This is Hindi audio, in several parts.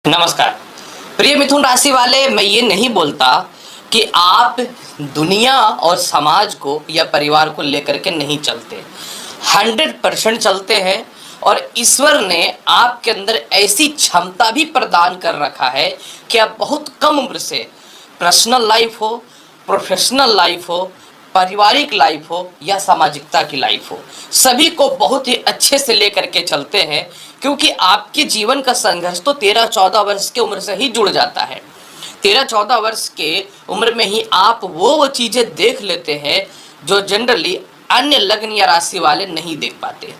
नमस्कार प्रिय मिथुन राशि वाले, मैं ये नहीं बोलता कि आप दुनिया और समाज को या परिवार को लेकर के नहीं चलते। 100% चलते हैं और ईश्वर ने आपके अंदर ऐसी क्षमता भी प्रदान कर रखा है कि आप बहुत कम उम्र से पर्सनल लाइफ हो, प्रोफेशनल लाइफ हो, पारिवारिक लाइफ हो या सामाजिकता की लाइफ हो, सभी को बहुत ही अच्छे से लेकर के चलते हैं। क्योंकि आपके जीवन का संघर्ष तो 13-14 वर्ष की उम्र से ही जुड़ जाता है। 13-14 वर्ष के उम्र में ही आप वो चीज़ें देख लेते हैं जो जनरली अन्य लग्न या राशि वाले नहीं देख पाते।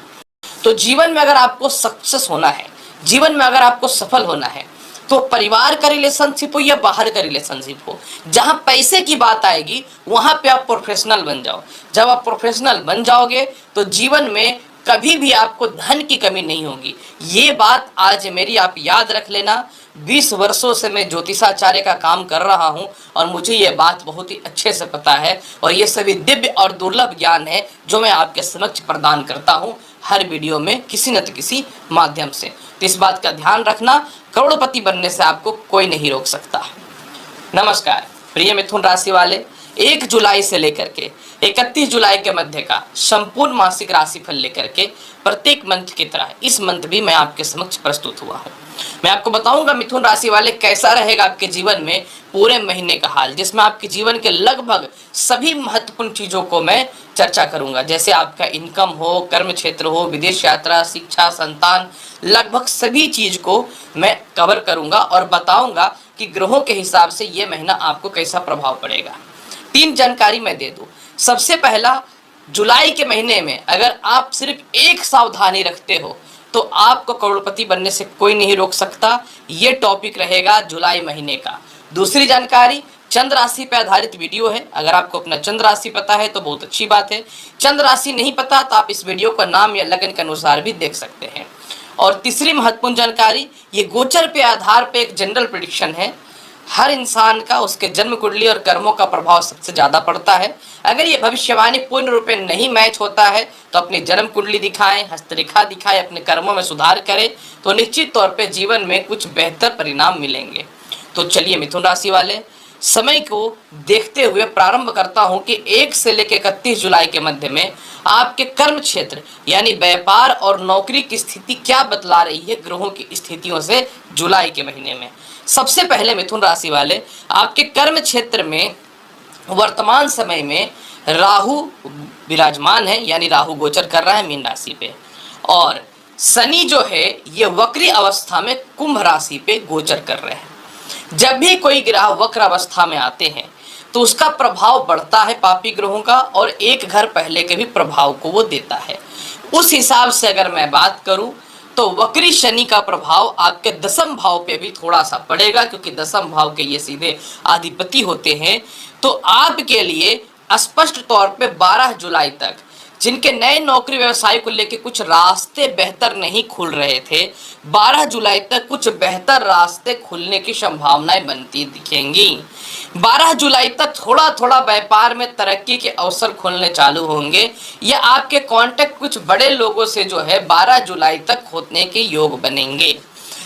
तो जीवन में अगर आपको सक्सेस होना है, जीवन में अगर आपको सफल होना है, तो परिवार का रिलेशनशिप हो या बाहर का रिलेशनशिप हो, जहां पैसे की बात आएगी वहां पे आप प्रोफेशनल बन जाओ। जब आप प्रोफेशनल बन जाओगे तो जीवन में कभी भी आपको धन की कमी नहीं होगी। ये बात आज मेरी आप याद रख लेना। 20 वर्षों से मैं ज्योतिषाचार्य का काम कर रहा हूं और मुझे ये बात बहुत ही अच्छे से पता है और ये सभी दिव्य और दुर्लभ ज्ञान है जो मैं आपके समक्ष प्रदान करता हूं हर वीडियो में किसी न किसी माध्यम से। तो इस बात का ध्यान रखना, करोड़पति बनने से आपको कोई नहीं रोक सकता। नमस्कार प्रिय मिथुन राशि वाले, 1 जुलाई से लेकर के 31 जुलाई के मध्य का संपूर्ण मासिक राशिफल लेकर के प्रत्येक मंथ की तरह इस मंथ भी मैं आपके समक्ष प्रस्तुत हुआ हूँ। मैं आपको बताऊंगा मिथुन राशि वाले कैसा रहेगा आपके जीवन में पूरे महीने का हाल, जिसमें आपके जीवन के लगभग सभी महत्वपूर्ण चीजों को मैं चर्चा करूंगा। जैसे आपका इनकम हो, कर्म क्षेत्र हो, विदेश यात्रा, शिक्षा, संतान, लगभग सभी चीज को मैं कवर करूंगा और बताऊंगा कि ग्रहों के हिसाब से ये महीना आपको कैसा प्रभाव पड़ेगा। 3 जानकारी मैं दे दूं। सबसे पहला, जुलाई के महीने में अगर आप सिर्फ एक सावधानी रखते हो तो आपको करोड़पति बनने से कोई नहीं रोक सकता। ये टॉपिक रहेगा जुलाई महीने का। दूसरी जानकारी, चंद्र राशि पर आधारित वीडियो है। अगर आपको अपना चंद्र राशि पता है तो बहुत अच्छी बात है। चंद्र राशि नहीं पता तो आप इस वीडियो का नाम या लगन के अनुसार भी देख सकते हैं। और तीसरी महत्वपूर्ण जानकारी, ये गोचर पे आधार पे एक जनरल प्रेडिक्शन है। हर इंसान का उसके जन्म कुंडली और कर्मों का प्रभाव सबसे ज्यादा पड़ता है। अगर ये भविष्यवाणी पूर्ण रूप में नहीं मैच होता है तो अपनी जन्म कुंडली दिखाएं, हस्तरेखा दिखाएं, अपने कर्मों में सुधार करें तो निश्चित तौर पे जीवन में कुछ बेहतर परिणाम मिलेंगे। तो चलिए मिथुन राशि वाले, समय को देखते हुए प्रारंभ करता हूं कि 1 से लेकर 31 जुलाई के मध्य में आपके कर्म क्षेत्र यानी व्यापार और नौकरी की स्थिति क्या बतला रही है ग्रहों की स्थितियों से जुलाई के महीने में। सबसे पहले मिथुन राशि वाले, आपके कर्म क्षेत्र में वर्तमान समय में राहु विराजमान है, यानी राहु गोचर कर रहा है मीन राशि पे, और शनि जो है ये वक्री अवस्था में कुंभ राशि पे गोचर कर रहे हैं। जब भी कोई ग्रह वक्र अवस्था में आते हैं तो उसका प्रभाव बढ़ता है पापी ग्रहों का, और एक घर पहले के भी प्रभाव को वो देता है। उस हिसाब से अगर मैं बात करूं तो वक्री शनि का प्रभाव आपके 10वें भाव पे भी थोड़ा सा पड़ेगा, क्योंकि 10वें भाव के ये सीधे अधिपति होते हैं। तो आपके लिए स्पष्ट तौर पे 12 जुलाई तक जिनके नए नौकरी व्यवसाय को लेके कुछ रास्ते बेहतर नहीं खुल रहे थे, 12 जुलाई तक कुछ बेहतर रास्ते खुलने की संभावनाएं बनती दिखेंगी। 12 जुलाई तक थोड़ा थोड़ा व्यापार में तरक्की के अवसर खुलने चालू होंगे, या आपके कांटेक्ट कुछ बड़े लोगों से जो है 12 जुलाई तक होने के योग बनेंगे।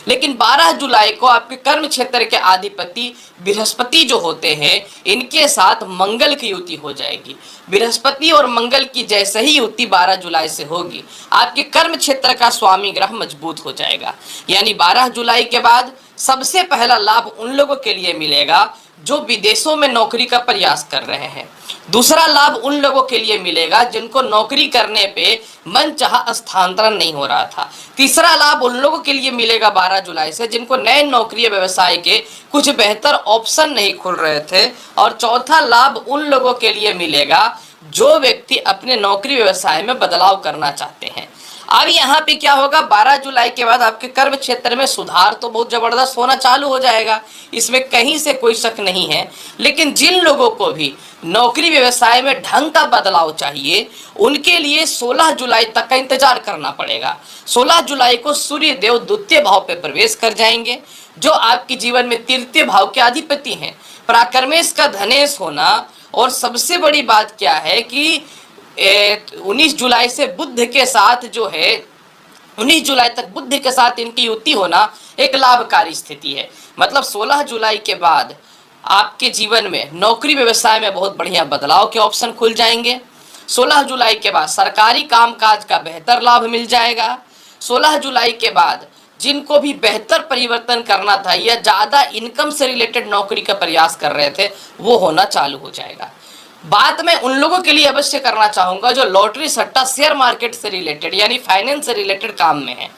लेकिन 12 जुलाई को आपके कर्म क्षेत्र के अधिपति बृहस्पति जो होते हैं, इनके साथ मंगल की युति हो जाएगी। बृहस्पति और मंगल की जैसे ही युति 12 जुलाई से होगी, आपके कर्म क्षेत्र का स्वामी ग्रह मजबूत हो जाएगा। यानी 12 जुलाई के बाद सबसे पहला लाभ उन लोगों के लिए मिलेगा जो विदेशों में नौकरी का प्रयास कर रहे हैं। दूसरा लाभ उन लोगों के लिए मिलेगा जिनको नौकरी करने पे मनचाहा स्थानांतरण नहीं हो रहा था। तीसरा लाभ उन लोगों के लिए मिलेगा 12 जुलाई से जिनको नए नौकरी व्यवसाय के कुछ बेहतर ऑप्शन नहीं खुल रहे थे। और चौथा लाभ उन लोगों के लिए मिलेगा जो व्यक्ति अपने नौकरी व्यवसाय में बदलाव करना चाहते हैं। अब यहाँ पे क्या होगा, 12 जुलाई के बाद आपके कर्म क्षेत्र में सुधार तो बहुत जबरदस्त होना चालू हो जाएगा, इसमें कहीं से कोई शक नहीं है। लेकिन जिन लोगों को भी नौकरी व्यवसाय में ढंग का बदलाव चाहिए, उनके लिए 16 जुलाई तक का इंतजार करना पड़ेगा। 16 जुलाई को सूर्य देव द्वितीय भाव पे प्रवेश कर जाएंगे, जो आपके जीवन में तृतीय भाव के अधिपति हैं। पराक्रमेश का धनेश होना, और सबसे बड़ी बात क्या है कि 19 जुलाई से बुध के साथ जो है 19 जुलाई तक बुध के साथ इनकी युति होना एक लाभकारी स्थिति है। मतलब 16 जुलाई के बाद आपके जीवन में नौकरी व्यवसाय में बहुत बढ़िया बदलाव के ऑप्शन खुल जाएंगे। 16 जुलाई के बाद सरकारी कामकाज का बेहतर लाभ मिल जाएगा। 16 जुलाई के बाद जिनको भी बेहतर परिवर्तन करना था या ज़्यादा इनकम से रिलेटेड नौकरी का प्रयास कर रहे थे, वो होना चालू हो जाएगा। बात मैं उन लोगों के लिए अवश्य करना चाहूँगा जो लॉटरी सट्टा शेयर मार्केट से रिलेटेड यानी फाइनेंस से रिलेटेड काम में है।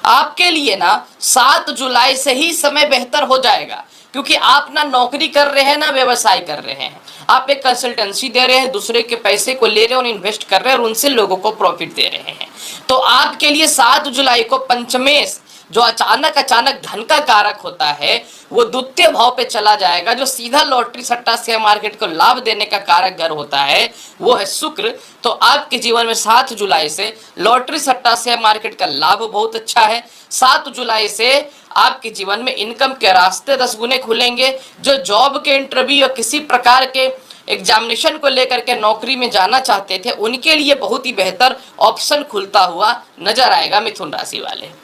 आपके लिए ना 7 जुलाई से ही समय बेहतर हो जाएगा, क्योंकि आप ना नौकरी कर रहे हैं ना व्यवसाय कर रहे हैं। आप एक कंसल्टेंसी दे रहे हैं, दूसरे के पैसे को ले रहे हैं और इन्वेस्ट कर रहे हैं और उनसे लोगों को प्रॉफिट दे रहे हैं। तो आपके लिए 7 जुलाई को पंचमेश जो अचानक धन का कारक होता है वो द्वितीय भाव पे चला जाएगा। जो सीधा लॉटरी सट्टा शेयर मार्केट को लाभ देने का कारक घर होता है वो है शुक्र। तो आपके जीवन में 7 जुलाई से लॉटरी सट्टा शेयर मार्केट का लाभ बहुत अच्छा है। 7 जुलाई से आपके जीवन में इनकम के रास्ते 10 गुने खुलेंगे। जो जॉब के इंटरव्यू या किसी प्रकार के एग्जामिनेशन को लेकर के नौकरी में जाना चाहते थे, उनके लिए बहुत ही बेहतर ऑप्शन खुलता हुआ नजर आएगा मिथुन राशि वाले।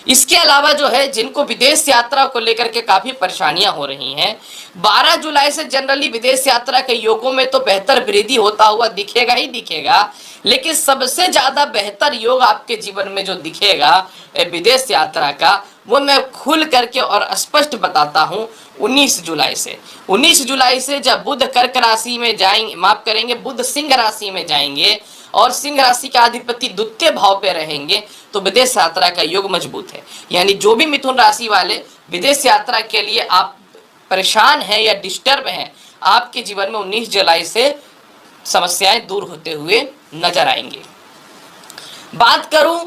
इसके अलावा जो है जिनको विदेश यात्रा को लेकर के काफी परेशानियां हो रही हैं, 12 जुलाई से जनरली विदेश यात्रा के योगों में तो बेहतर वृद्धि होता हुआ दिखेगा ही दिखेगा, लेकिन सबसे ज्यादा बेहतर योग आपके जीवन में जो दिखेगा विदेश यात्रा का, वो मैं खुल करके और स्पष्ट बताता हूँ 19 जुलाई से। 19 जुलाई से जब बुध कर्क राशि में जाएंगे, माफ करेंगे, बुध सिंह राशि में जाएंगे और सिंह राशि का अधिपति द्वितीय भाव पे रहेंगे, तो विदेश यात्रा का योग मजबूत है। यानी जो भी मिथुन राशि वाले विदेश यात्रा के लिए आप परेशान हैं या डिस्टर्ब हैं, आपके जीवन में 19 जुलाई से समस्याएं दूर होते हुए नजर आएंगी। बात करूं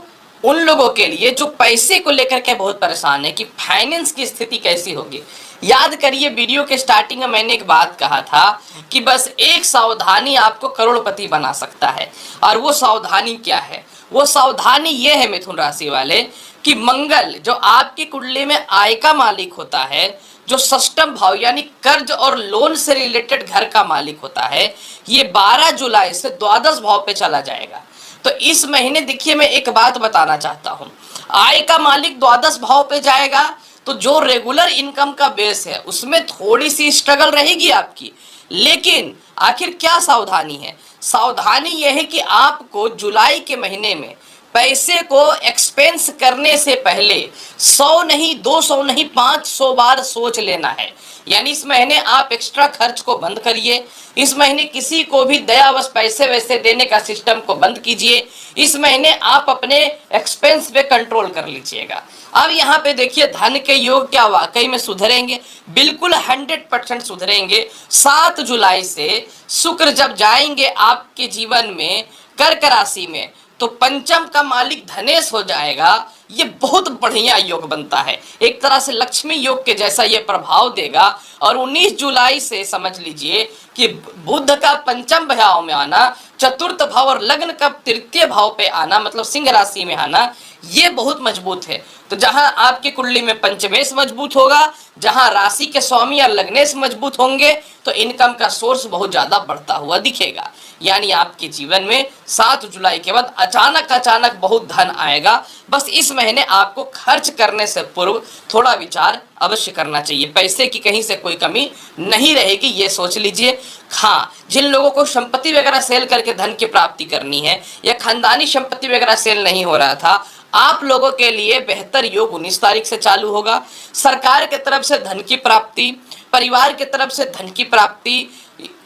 उन लोगों के लिए जो पैसे को लेकर के बहुत परेशान है कि फाइनेंस की स्थिति कैसी होगी। याद करिए वीडियो के स्टार्टिंग में मैंने एक बात कहा था कि बस एक सावधानी आपको करोड़पति बना सकता है, और वो सावधानी क्या है? वो सावधानी ये है मिथुन राशि वाले कि मंगल जो आपकी कुंडली में आय का मालिक होता है, जो षष्टम भाव यानी कर्ज और लोन से रिलेटेड घर का मालिक होता है, ये 12 जुलाई से द्वादश भाव पे चला जाएगा। तो इस महीने देखिए मैं एक बात बताना चाहता हूँ, आय का मालिक द्वादश भाव पे जाएगा तो जो रेगुलर इनकम का बेस है उसमें थोड़ी सी स्ट्रगल रहेगी आपकी। लेकिन आखिर क्या सावधानी है? सावधानी यह है कि आपको जुलाई के महीने में पैसे को एक्सपेंस करने से पहले 100 नहीं 200 नहीं 500 बार सोच लेना है। यानी इस महीने आप एक्स्ट्रा खर्च को बंद करिए। इस महीने किसी को भी दयावश पैसे वैसे देने का सिस्टम को बंद कीजिए। इस महीने आप अपने एक्सपेंस पे कंट्रोल कर लीजिएगा। अब यहाँ पे देखिए धन के योग क्या वाकई में सुधरेंगे? बिल्कुल 100% सुधरेंगे। 7 जुलाई से शुक्र जब जाएंगे आपके जीवन में कर्क राशि में, तो पंचम का मालिक धनेश हो जाएगा। ये बहुत बढ़िया योग बनता है, एक तरह से लक्ष्मी योग के जैसा ये प्रभाव देगा। और 19 जुलाई से समझ लीजिए कि बुध का पंचम भाव में आना, चतुर्थ भाव और लग्न का तृतीय भाव पे आना, मतलब सिंह राशि में आना, ये बहुत मजबूत है। तो जहां आपकी कुंडली में पंचमेश मजबूत होगा, जहां राशि के स्वामी या लग्नेश मजबूत होंगे, तो इनकम का सोर्स बहुत ज्यादा बढ़ता हुआ दिखेगा। यानी आपके जीवन में 7 जुलाई के बाद अचानक बहुत धन आएगा। बस इस महीने आपको खर्च करने से पूर्व थोड़ा विचार अवश्य करना चाहिए। पैसे की कहीं से कोई कमी नहीं रहेगी, ये सोच लीजिए। हाँ, जिन लोगों को संपत्ति वगैरह सेल करके धन की प्राप्ति करनी है या खानदानी संपत्ति वगैरह सेल नहीं हो रहा था, आप लोगों के लिए बेहतर योग 19 तारीख से चालू होगा। सरकार के तरफ से धन की प्राप्ति, परिवार के तरफ से धन की प्राप्ति,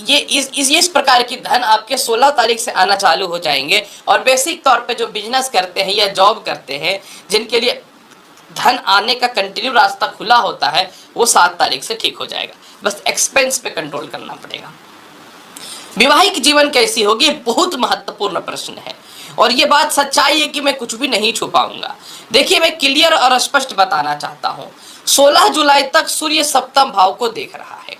ये इस प्रकार की धन आपके 16 तारीख से आना चालू हो जाएंगे। और बेसिक तौर पे जो बिजनेस करते हैं या जॉब करते हैं, जिनके लिए धन आने का कंटिन्यू रास्ता खुला होता है, वो 7 तारीख से ठीक हो जाएगा। बस एक्सपेंस पे कंट्रोल करना पड़ेगा। वैवाहिक जीवन कैसी होगी? बहुत महत्वपूर्ण प्रश्न है, और ये बात सच्चाई है कि मैं कुछ भी नहीं छुपाऊंगा। देखिए मैं क्लियर और स्पष्ट बताना चाहता हूँ। 16 जुलाई तक सूर्य सप्तम भाव को देख रहा है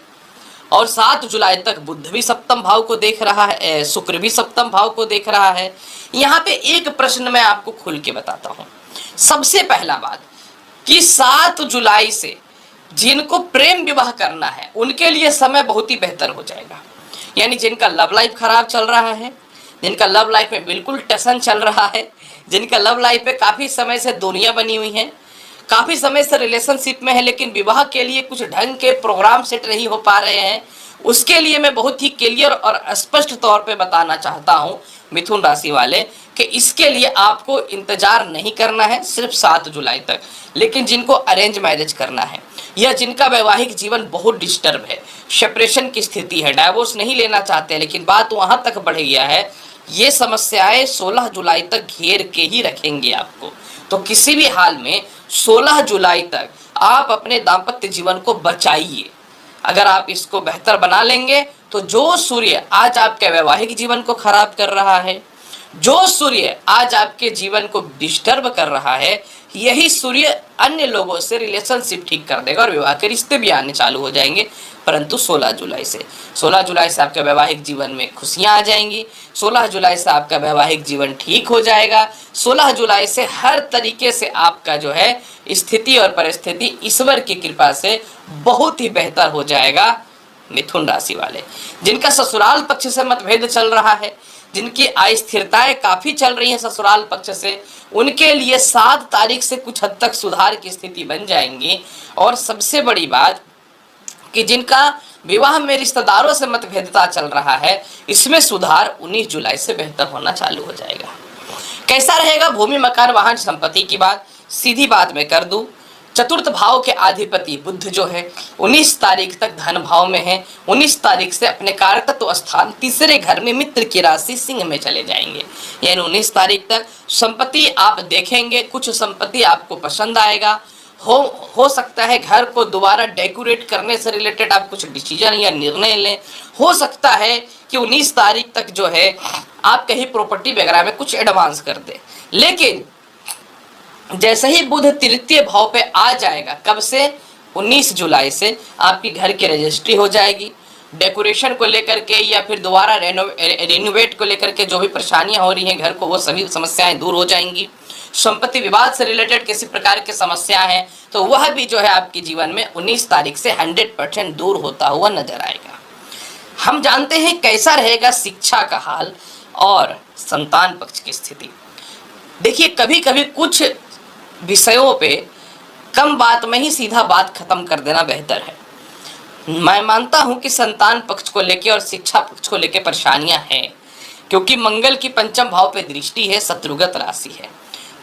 और 7 जुलाई तक बुध भी सप्तम भाव को देख रहा है, शुक्र भी सप्तम भाव को देख रहा है। यहाँ पे एक प्रश्न मैं आपको खुल के बताता हूँ। सबसे पहला बात कि 7 जुलाई से जिनको प्रेम विवाह करना है उनके लिए समय बहुत ही बेहतर हो जाएगा। यानी जिनका लव लाइफ खराब चल रहा है, जिनका लव लाइफ में बिल्कुल टेंशन चल रहा है, जिनका लव लाइफ में काफ़ी समय से दूरियां बनी हुई हैं, काफ़ी समय से रिलेशनशिप में है लेकिन विवाह के लिए कुछ ढंग के प्रोग्राम सेट नहीं हो पा रहे हैं, उसके लिए मैं बहुत ही क्लियर और स्पष्ट तौर पे बताना चाहता हूं मिथुन राशि वाले कि इसके लिए आपको इंतजार नहीं करना है सिर्फ 7 जुलाई तक। लेकिन जिनको अरेंज मैरिज करना है या जिनका वैवाहिक जीवन बहुत डिस्टर्ब है, सेपरेशन की स्थिति है, डाइवोर्स नहीं लेना चाहते लेकिन बात वहां तक बढ़ गया है, ये समस्याएं 16 जुलाई तक घेर के ही रखेंगे आपको। तो किसी भी हाल में 16 जुलाई तक आप अपने दाम्पत्य जीवन को बचाइए। अगर आप इसको बेहतर बना लेंगे तो जो सूर्य आज आपके वैवाहिक जीवन को खराब कर रहा है, जो सूर्य आज आपके जीवन को डिस्टर्ब कर रहा है, यही सूर्य अन्य लोगों से रिलेशनशिप ठीक कर देगा और विवाह के रिश्ते भी आने चालू हो जाएंगे। परंतु 16 जुलाई से आपके वैवाहिक जीवन में खुशियां आ जाएंगी, 16 जुलाई से आपका वैवाहिक जीवन ठीक हो जाएगा, 16 जुलाई से हर तरीके से आपका जो है स्थिति और परिस्थिति ईश्वर की कृपा से बहुत ही बेहतर हो जाएगा। मिथुन राशि वाले जिनका ससुराल पक्ष से मतभेद चल रहा है, जिनकी अस्थिरताएं काफी चल रही हैं ससुराल पक्ष से, उनके लिए 7 तारीख से कुछ हद तक सुधार की स्थिति बन जाएंगी। और सबसे बड़ी बात कि जिनका विवाह में रिश्तेदारों से मतभेदता चल रहा है, इसमें सुधार 19 जुलाई से बेहतर होना चालू हो जाएगा। कैसा रहेगा भूमि मकान वाहन संपत्ति की बात सीधी बात में कर दूं, चतुर्थ भाव के अधिपति बुध जो है 19 तारीख तक धन भाव में है, 19 तारीख से अपने कारकत्व स्थान तीसरे घर में मित्र की राशि सिंह में चले जाएंगे। यानी 19 तारीख तक संपत्ति आप देखेंगे, कुछ संपत्ति आपको पसंद आएगा, हो सकता है घर को दोबारा डेकोरेट करने से रिलेटेड आप कुछ डिसीजन या निर्णय लें, हो सकता है कि 19 तारीख तक जो है आप कहीं प्रॉपर्टी वगैरह में कुछ एडवांस कर दे। लेकिन जैसे ही बुध तृतीय भाव पे आ जाएगा, कब से 19 जुलाई से आपकी घर की रजिस्ट्री हो जाएगी, डेकोरेशन को लेकर के या फिर दोबारा रेनोवेट को लेकर के जो भी परेशानियां हो रही हैं घर को, वो सभी समस्याएं दूर हो जाएंगी। संपत्ति विवाद से रिलेटेड किसी प्रकार की समस्या है तो वह भी जो है आपके जीवन में 19 तारीख से 100% दूर होता हुआ नजर आएगा। हम जानते हैं कैसा रहेगा शिक्षा का हाल और संतान पक्ष की स्थिति। देखिए कभी कभी कुछ विषयों पे कम बात में ही सीधा बात खत्म कर देना बेहतर है। मैं मानता हूं कि संतान पक्ष को लेकर और शिक्षा पक्ष को लेकर परेशानियां हैं, क्योंकि मंगल की पंचम भाव पे दृष्टि है, शत्रुगत राशि है।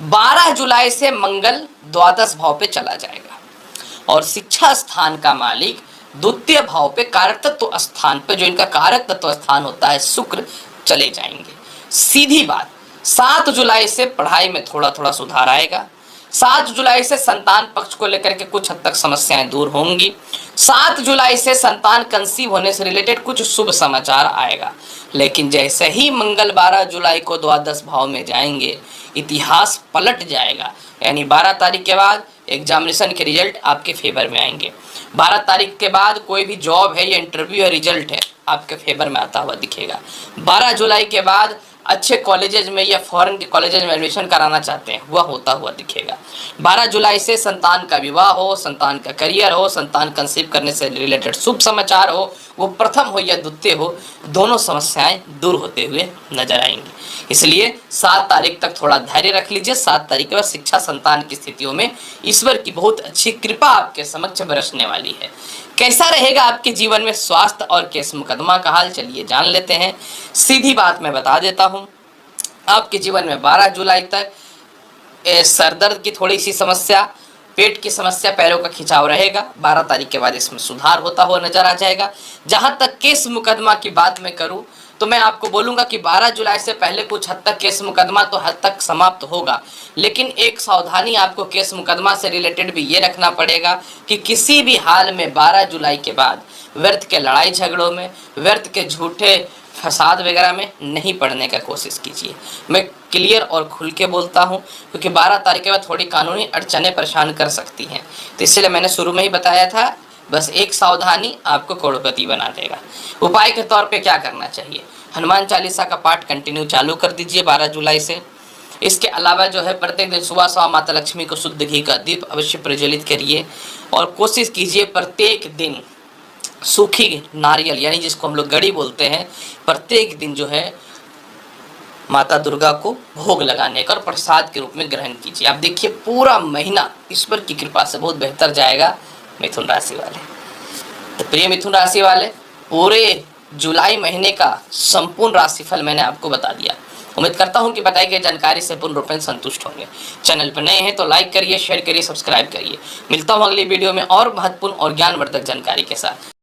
12 जुलाई से मंगल द्वादश भाव पे चला जाएगा और शिक्षा स्थान का मालिक द्वितीय भाव पे कारक तत्व स्थान पे, जो इनका कारक तत्व स्थान होता है, शुक्र चले जाएंगे। सीधी बात 7 जुलाई से पढ़ाई में थोड़ा थोड़ा सुधार आएगा, 7 जुलाई से संतान पक्ष को लेकर के कुछ हद तक समस्याएं दूर होंगी, 7 जुलाई से संतान कंसीव होने से रिलेटेड कुछ शुभ समाचार आएगा। लेकिन जैसे ही मंगल 12 जुलाई को द्वादश भाव में जाएंगे, इतिहास पलट जाएगा। यानी 12 तारीख के बाद एग्जामिनेशन के रिजल्ट आपके फेवर में आएंगे, 12 तारीख के बाद कोई भी जॉब है या इंटरव्यू या रिजल्ट है आपके फेवर में आता हुआ दिखेगा। 12 जुलाई के बाद अच्छे कॉलेजेस में या फॉरेन के कॉलेजेस में एडमिशन कराना चाहते हैं वह होता हुआ दिखेगा। 12 जुलाई से संतान का विवाह हो, संतान का करियर हो, संतान कंसीव करने से रिलेटेड शुभ समाचार हो, वो प्रथम हो या द्वितीय हो, दोनों समस्याएं दूर होते हुए नजर आएंगी। इसलिए 7 तारीख तक थोड़ा धैर्य रख लीजिए। 7 तारीख के बाद शिक्षा संतान की स्थितियों में ईश्वर की बहुत अच्छी कृपा आपके समक्ष बरसने वाली है। कैसा रहेगा आपके जीवन में स्वास्थ्य और केस मुकदमा का हाल, चलिए जान लेते हैं। सीधी बात मैं बता देता हूं, आपके जीवन में 12 जुलाई तक सरदर्द की थोड़ी सी समस्या, पेट की समस्या, पैरों का खिंचाव रहेगा। 12 तारीख के बाद इसमें सुधार होता हुआ नजर आ जाएगा। जहां तक केस मुकदमा की बात मैं करूं तो मैं आपको बोलूंगा कि 12 जुलाई से पहले कुछ हद तक केस मुकदमा तो हद तक समाप्त होगा, लेकिन एक सावधानी आपको केस मुकदमा से रिलेटेड भी ये रखना पड़ेगा कि किसी भी हाल में 12 जुलाई के बाद व्यर्थ के लड़ाई झगड़ों में, व्यर्थ के झूठे फसाद वगैरह में नहीं पड़ने का कोशिश कीजिए। मैं क्लियर और खुल के बोलता हूं, क्योंकि 12 तारीख के बाद थोड़ी कानूनी अड़चनें परेशान कर सकती हैं, तो इसलिए मैंने शुरू में ही बताया था, बस एक सावधानी आपको करोड़पति बना देगा। उपाय के तौर पे क्या करना चाहिए, हनुमान चालीसा का पाठ कंटिन्यू चालू कर दीजिए 12 जुलाई से। इसके अलावा जो है प्रत्येक दिन सुबह सुबह माता लक्ष्मी को शुद्ध घी का दीप अवश्य प्रज्वलित करिए और कोशिश कीजिए प्रत्येक दिन सूखी नारियल, यानी जिसको हम लोग गड़ी बोलते हैं, प्रत्येक दिन जो है माता दुर्गा को भोग लगाने का और प्रसाद के रूप में ग्रहण कीजिए। आप देखिए पूरा महीना ईश्वर की कृपा से बहुत बेहतर जाएगा मिथुन राशि वाले। तो प्रिय मिथुन राशि वाले, पूरे जुलाई महीने का संपूर्ण राशिफल मैंने आपको बता दिया। उम्मीद करता हूं कि बताई गई जानकारी से पूर्ण रूप में संतुष्ट होंगे। चैनल पर नए हैं तो लाइक करिए, शेयर करिए, सब्सक्राइब करिए। मिलता हूं अगली वीडियो में और महत्वपूर्ण और ज्ञानवर्धक जानकारी के साथ।